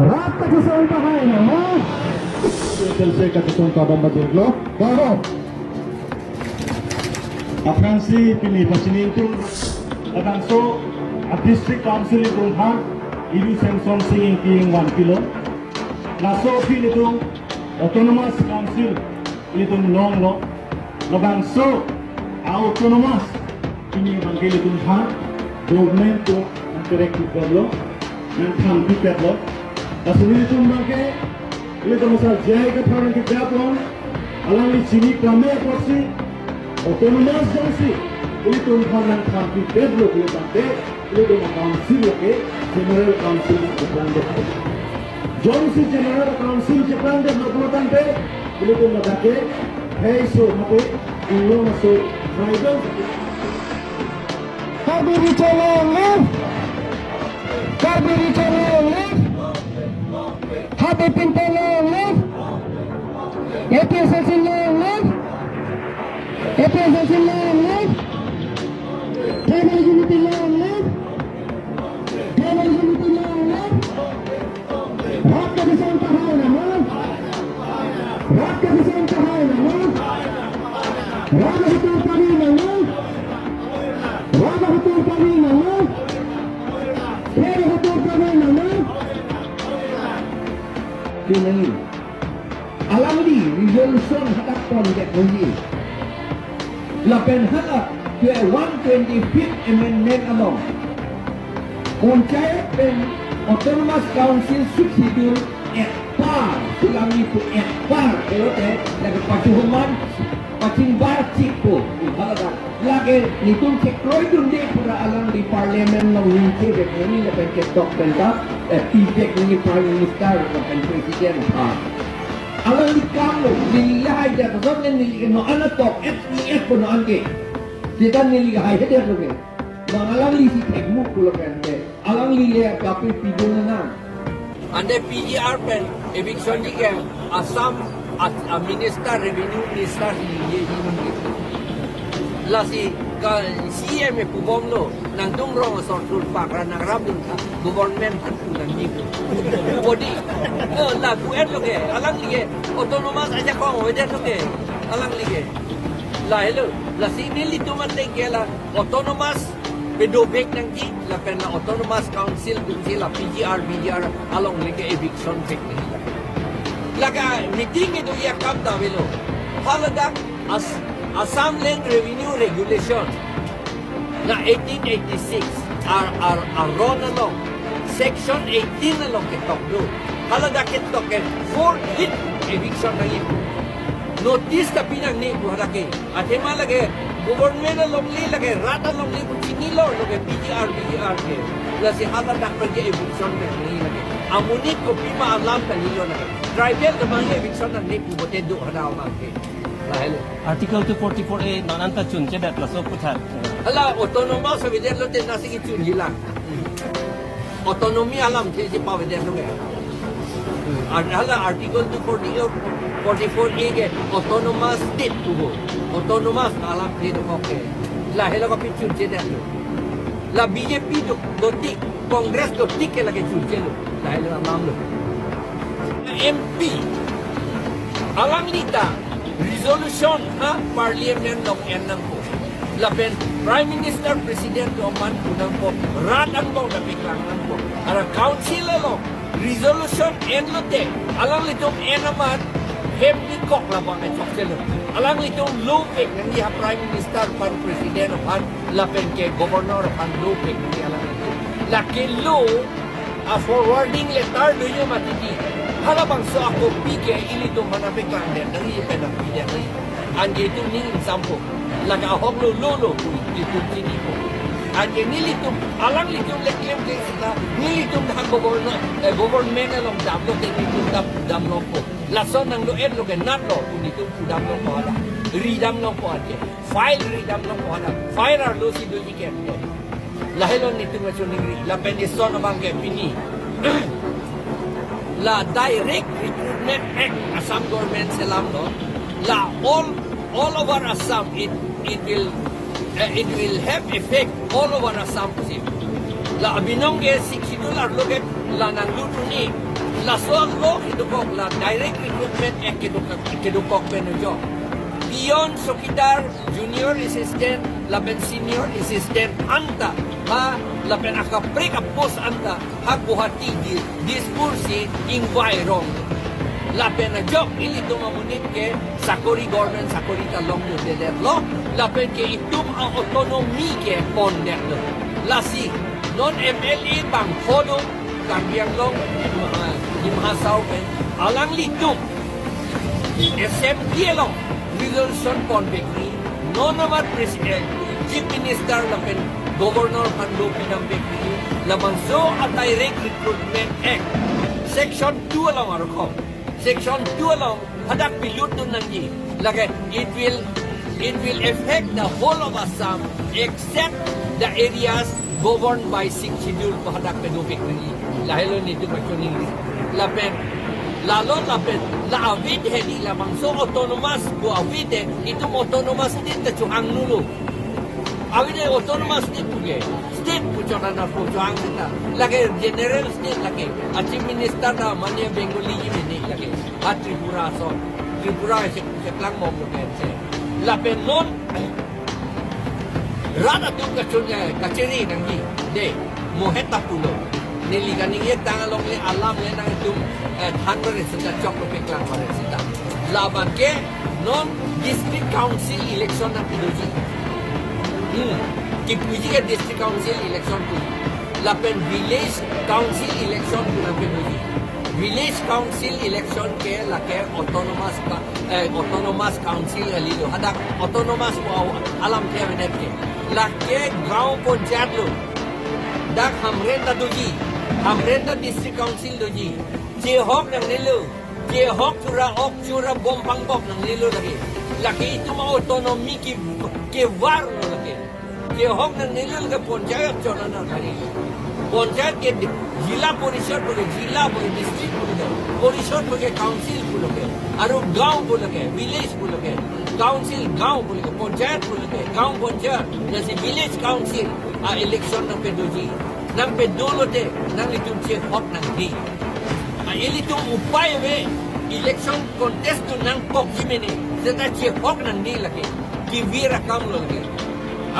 Rata kesampahan nama. Selesai ketutun pada majlis baru. Afgansi pilih pasini itu. Kadang so district council itu han ibu Samson singing king 1 kilo. Naso pilih itu autonomous council itu nong lo. Kadang so autonomous ini bangkil itu han government itu direktif lo. Yang thampi lo. Asli itu bangke itu misal jaya ke orang kita pun alang di sini kami porsi otonomas jansi itu yang thampi lo boleh bangke itu council ke general council Jepande. Jansi general council Jepande boleh bangke itu bangke hey so mate ulo masuk tribal. Kabiri challenge. Kabiri challenge. Happy Pinto long, APSLC long, APSLC long, Tribal Unity long, Tribal Unity long, Raka di Santa Haina, Raka di Santa Haina, Raka Hutul Pamina, Raka Hutul Pamina, Raka Hutul Pamina. Ini alam di resolution hak teknologi lapen hak ke 125th amendment along Punjab and autonomous council substitute at par sulami po at par elote lagi pacuhuman pacing barcik po halaga lagi nitong sekroy dun di pura alam di parliament ng winche de ini lapen ke dokter pijek ni prime minister lapen presiden alam di kamu nilihay dia kasam ni no anak tok FEF po no anke kita nilihay dia loke mangalang li si tekmu kulo kente alang li le kapi pidun na ande PGR pen eviction di ke Assam minister revenue minister ye la si ka CM pubom lo nang dong rong sortul pakra nang rabun government nang ni body la buet lo ke alang lige autonomous aja ko wede lo ke alang lige la hello la si nili tu man ke la autonomous pedobek nang ji la pen la autonomous council sila PGR along lige eviction fake ni laga meeting itu ya kam da velo haladak Assam Land Revenue Regulation na 1886 are run along section 18 along ketok do haladak ketok ke 4 hit eviction na ito notice tapi nang ni buharake ate malage government along li lage rata along li sinilo lage PGR ke la si haladak pergi eviction na ni lage amunit ko pima alam kanilo na tribal naman eviction na ni pubote do hadaw mangke Article 244A nananta chun chedat la so putar. Hala autonomous sa video lo tin nasi chun hilang. Autonomy alam si pa video lo kaya. Hala article 244A ke autonomous state tubo. Autonomous alam dito ko ke. La hela ko chun chedat lo. La BJP do tik Congress do tik ke lagi chun chelo. La hela alam lo. MP alam nita resolution ha parliament ng enang po lapen prime minister president do man unang po ratan po na biglangan po ara council lo resolution enlote alang litong enaman hemni kok la ba ay chokelo alang litong lupik ng diha prime minister pan president pan lapen ke governor pan lupik ng alang ito laki lo a forwarding letter do yung matiti halabang so ako pike ilito manapik lang din nang ipenang pide ni anje itu ning sampo laga hok lo lolo itu sini po anje nilito alang lito leklem din sila nilito na government along dablo din nilito damlo po lason nang lo ed lo ke natlo nilito damlo po ada ridam lo po anje file ridam lo po ada file ar lo si do iken lahelo nito ngayon ni la pendison amang ke pini la direct recruitment act Assam government selam no la all over Assam it will have effect all over Assam sip La abinong ke siksidul arlo ke la nang lutu ni. La so lo kidukok la direct recruitment kidukok penujo. Beyond Sokidar junior assistant, laben senior assistant anta ha laben akaprik post anta ha buhati di diskursi environ. Lapen na job ili tumamunit ke sakori government sakori talong no dedet lo lapen ke itum ang autonomy ke pondet lo. Lasi non MLA bang fodo Kambiang long di Mahasaw pen alang litum SMT long Wilson Ponbekri non naman president chief minister lapen governor Pando Pinambekri lamanso at direct recruitment act section 2 lang arko section 2 lang hadak pilut nun nangi lagi it will affect the whole of Assam except the areas governed by 6 schedule pahadak Pinambekri lahilo nito machuning lapen lalo lapen la avid hedi lamang so autonomous bu avid itu autonomous din ta chuang nulu avid autonomous din puge state pu chona na pu chuang ta lage general state lage chief minister na mania bengali ni lage Tripura so Tripura se lang mo se lapen non rada tu ka chunya kacheri nangi de moheta pulo niliganing ye tangalong le alam le nang tum thanre sita chokro peklang pare sita laban ke non district council election na pidoji ki puji ke district council election tu lapen village council election tu na pidoji village council election ke lake autonomous council alilo hadak autonomous alam ke venet ke lake gaon panchayat lo dak hamren da doji hamren da district council doji je hok nang nilu je hok chura bompang bok nang nilu lagi itu mau autonomi ke war lo lagi je hok nang nilu ke panchayat chona na lagi panchayat ke jila porishad boge jila boge district boge porishad boge council boge aru gaon boge village boge council gaon boge panchayat boge gaon panchayat jasi village council election nang pedoji nang pedolo de nang itum che hot nang di ilitum upay we election contest tu nang pok jimene seta che hot nang di lagi kivira kam lo lagi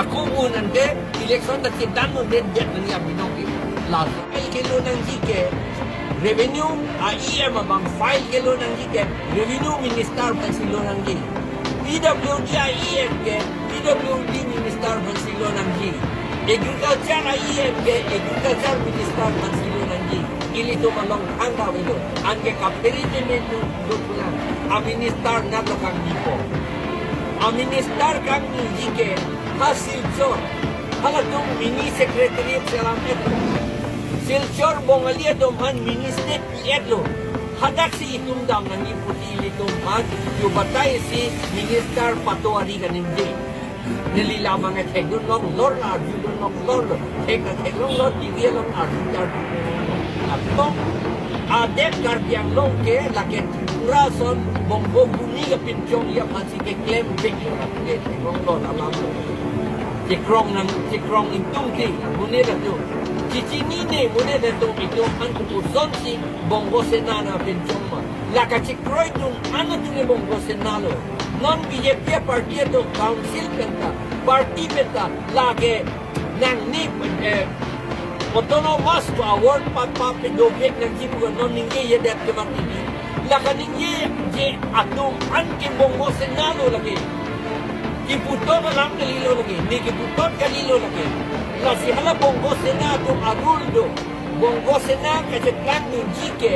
aku unan de election ta che dan no de nang ya binoki la ai kilo nang ji ke revenue IEM bang file kilo nang ji ke revenue minister pa silo nang ji PWD IEM ke PWD minister pa silo nang ji agriculture IEM ke agriculture minister pa silo nang ji ili to malong hanga wilo ange kaperi de metu dokulan a minister na to kang nipo a minister kang ji ke hasil chor hala to mini secretariat salam eto silchor bongalia to man minister etlo hadak si itum dam nang iputi to man yo batay si minister patoari kanin de nililamang at hegun long lor na arjun long lor hegun lor tigil long arjun atto adet karbiang long ke laket rason bongbo buni ka pinchong ya pansi ke claim big ke long lor alam Cikrong intung ki mune da tu cicini ne mune da tu itu an tu sonsi bonggo senana pinchong ma la ka cikroi tu anu tu ne bonggo senalo non BJP party to council penta party penta lage nang ni autonomous to award pa pedobek nang jibu non ninge ye dat ke martini la ka ninge je atum an ke bonggo senalo lagi kiputot alam kalilo lagi ni kiputot kalilo lagi la si hala bonggo senado aguldo bonggo senado kajetlan nu jike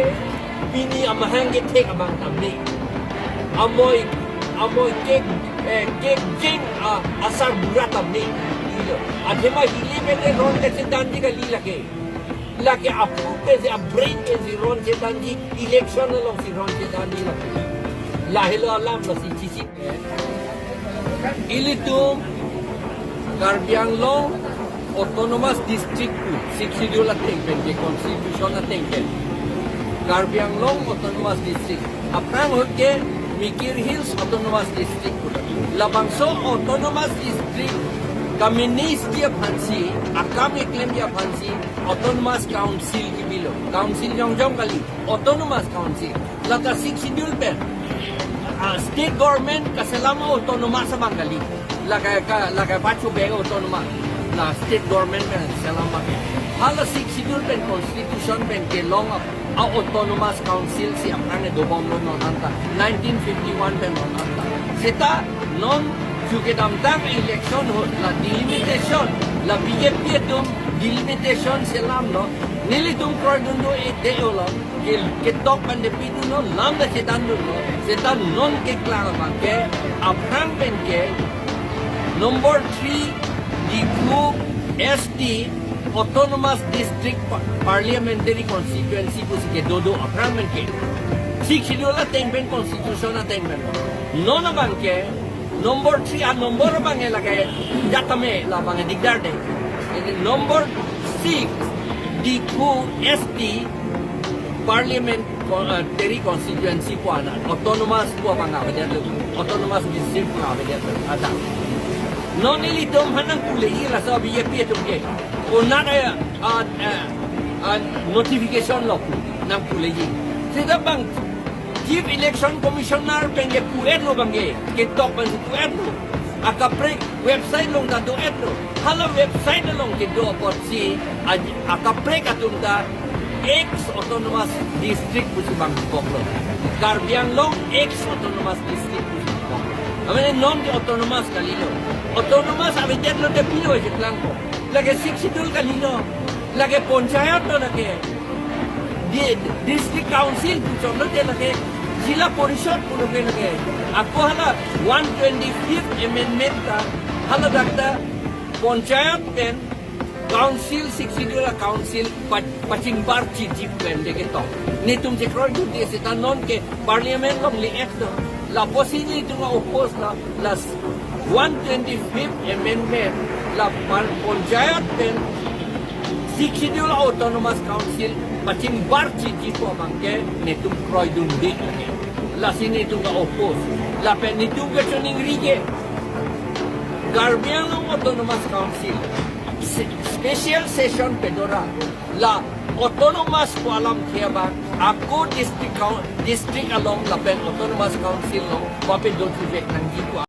pini amahange tek abang tamni amoy kek jing asar burat tamni ilo adema hili mele ron ke danji kali lagi apu pe se brain ke si ron ke danji election lo si ron ke danji lagi lahilo alam lo si chisi ilitum Karbiang Long autonomous district tu siksidul ating ke constitution ating ke Karbiang Long autonomous district apang hoke Mikir Hills autonomous district labangso autonomous district Kaminis dia pansi, akam iklim dia pansi, autonomous council ki bilo. Council jong kali, autonomous council. Lata 6 schedule pen. State government kaselama autonomous sa Bengali. Lagay pacu bega autonomous. La state government pen selama. Hala 6 schedule pen constitution pen ke long autonomous council si apang dobong lo non anta 1951 pen non anta. Seta non juga damtang election la delimitation la BJP dum delimitation selam no nili tum kroidundo ete ola ke tok pande pidu no lambda setandu no setan non ke klara banke apang pen ke number 3 Dipu SD autonomous district parliamentary constituency ko si ke dodo apang pen ke siksidula tengben constitution na tengben no na banke number 3 number bang lagay jatame la bang digdar de number 6 Dipu SD parliamentary constituency ko ana autonomous ko bang abedya autonomous district ko abedya ada non ilitom hanang kulay la sa BJP to ke unana notification lo nang kulay sida bang Chief Election Commissioner penge puerno bangge ketok ban puerno akapre website long da do etno hala website long ke do pot si akapre katunda ex autonomous district pusi bang koklo Garbiang long ex autonomous district pusi koklo amene non de autonomous kalilo autonomous abetetlo de pilo e blanco lage siksidul kalilo lage ponchayat no lage district council pucholo de lage Sila Porishad puno ke lage. Ako hala 125th amendment ta hala dakta panchayat pen council siksidula council pachingbar chief pen deke to. Ni tum je kroy du de sita non ke parliament long li ekto la possibility tu nga oppose la 125th amendment la panchayat pen siksidula autonomous council pachingbar chief ko bangke ni tum kroy du de lage. La sini itu nggak opos, la pen itu ke cuning rige. Garbiang Autonomous Council, special session pedora, la autonomous ko alam kaya ba? Ako district along la pen autonomous council no, pape do tujek nang gitu.